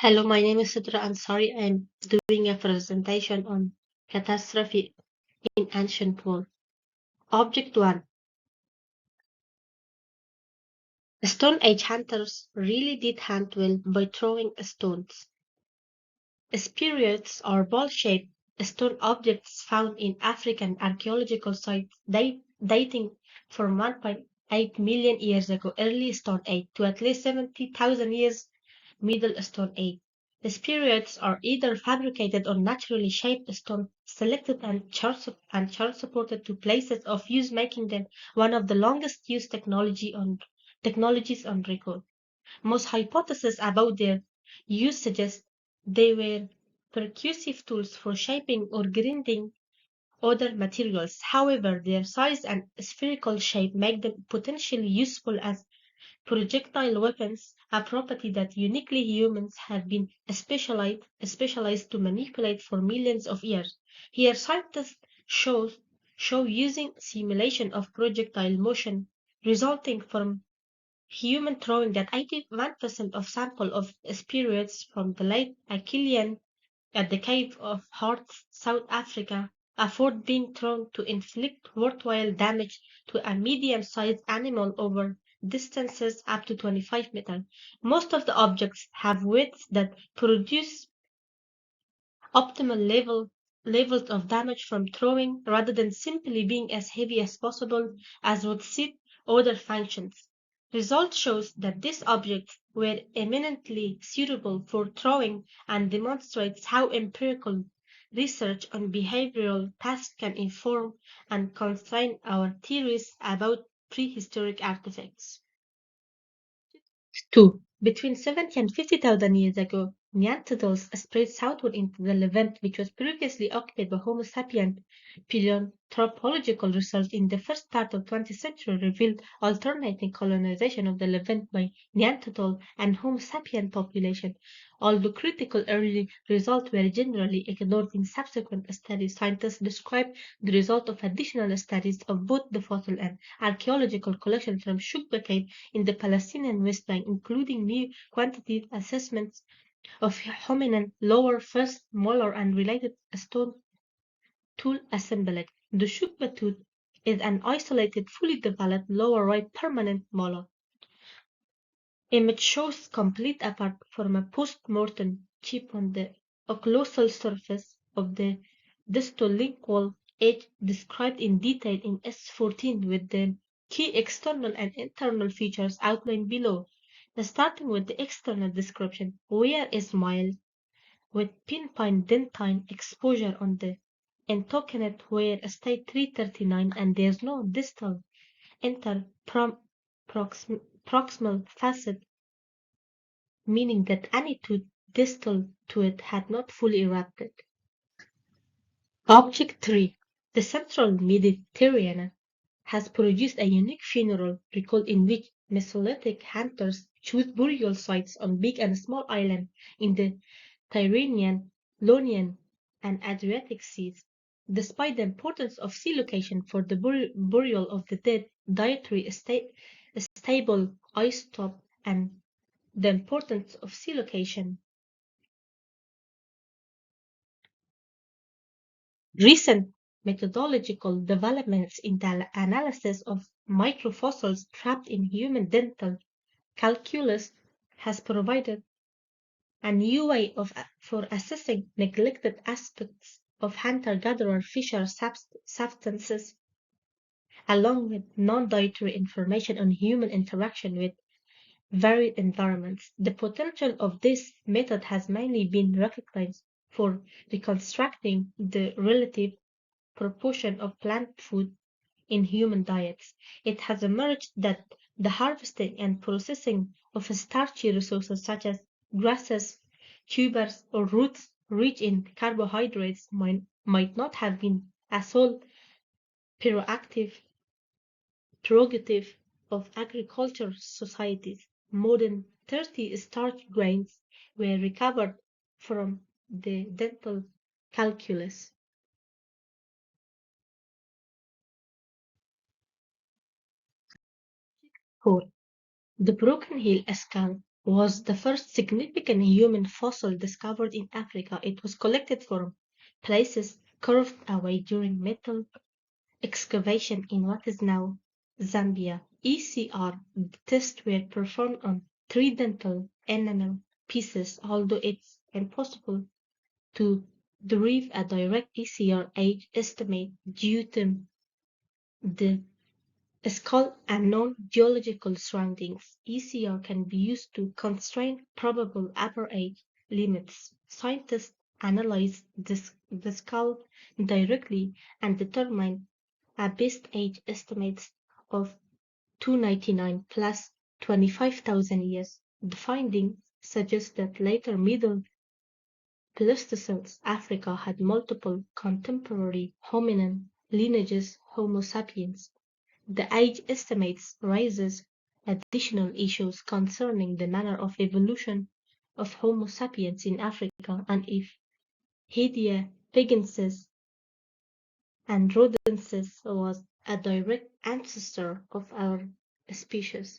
Hello, my name is Sidra Ansari. I'm doing a presentation on catastrophe in ancient world. Object 1. Stone Age hunters really did hunt well by throwing stones. Spheroids or ball-shaped stone objects found in African archaeological sites dating from 1.8 million years ago, early Stone Age, to at least 70,000 years, Middle Stone Age. The spheroids are either fabricated or naturally shaped stone, selected and transported to places of use, making them one of the longest used technologies on record. Most hypotheses about their use suggest they were percussive tools for shaping or grinding other materials. However, their size and spherical shape make them potentially useful as projectile weapons, a property that uniquely humans have been specialized to manipulate for millions of years. Here, scientists show using simulation of projectile motion resulting from human throwing that 81% of sample of spheroids from the late Achillean at the Cave of Hearts, South Africa, afford being thrown to inflict worthwhile damage to a medium-sized animal over distances up to 25 meters. Most of the objects have weights that produce optimal levels of damage from throwing rather than simply being as heavy as possible as would suit other functions. Results shows that these objects were eminently suitable for throwing and demonstrates how empirical research on behavioral tasks can inform and confine our theories about prehistoric artifacts. 2. Between 70 and 50,000 years ago, Neanderthals spread southward into the Levant, which was previously occupied by Homo sapiens. Paleoanthropological research in the first part of 20th century revealed alternating colonization of the Levant by Neanderthal and Homo sapien population. Although critical early results were generally ignored in subsequent studies, scientists describe the result of additional studies of both the fossil and archaeological collections from Shukba Cave in the Palestinian West Bank, including new quantitative assessments of hominin lower first molar and related stone tool assemblage. The Shukba tooth is an isolated, fully developed lower right permanent molar. Image shows complete apart from a post-mortem chip on the occlusal surface of the distal lingual edge described in detail in S14 with the key external and internal features outlined below. Starting with the external description, wear is mild, with pinpoint dentine exposure on the entokinate where state 339 and there's no distal proximal facet, meaning that any tooth distal to it had not fully erupted. Object 3. The central Mediterranean has produced a unique funeral record in which Mesolithic hunters choose burial sites on big and small islands in the Tyrrhenian, Ionian, and Adriatic seas. Despite the importance of sea location for the burial of the dead, dietary stable isotope, and the importance of sea location, recent methodological developments in the analysis of microfossils trapped in human dental calculus has provided a new way for assessing neglected aspects of hunter-gatherer fisher substances, along with non-dietary information on human interaction with varied environments. The potential of this method has mainly been recognized for reconstructing the relative proportion of plant food in human diets. It has emerged that the harvesting and processing of starchy resources such as grasses, tubers, or roots rich in carbohydrates might not have been a sole prerogative of agricultural societies. More than 30 starch grains were recovered from the dental calculus. 4. The Broken Hill Escarp was the first significant human fossil discovered in Africa. It was collected from places carved away during metal excavation in what is now Zambia. ECR tests were performed on tridental enamel pieces, although it's impossible to derive a direct ECR age estimate due to the skull and non-geological surroundings. ECR can be used to constrain probable upper age limits. Scientists analyze the skull directly and determine a best age estimates of 299 plus 25,000 years. The findings suggest that later Middle Pleistocene Africa had multiple contemporary hominin lineages Homo sapiens. The age estimates raises additional issues concerning the manner of evolution of Homo sapiens in Africa and if Heidelbergensis and Rhodensis was a direct ancestor of our species.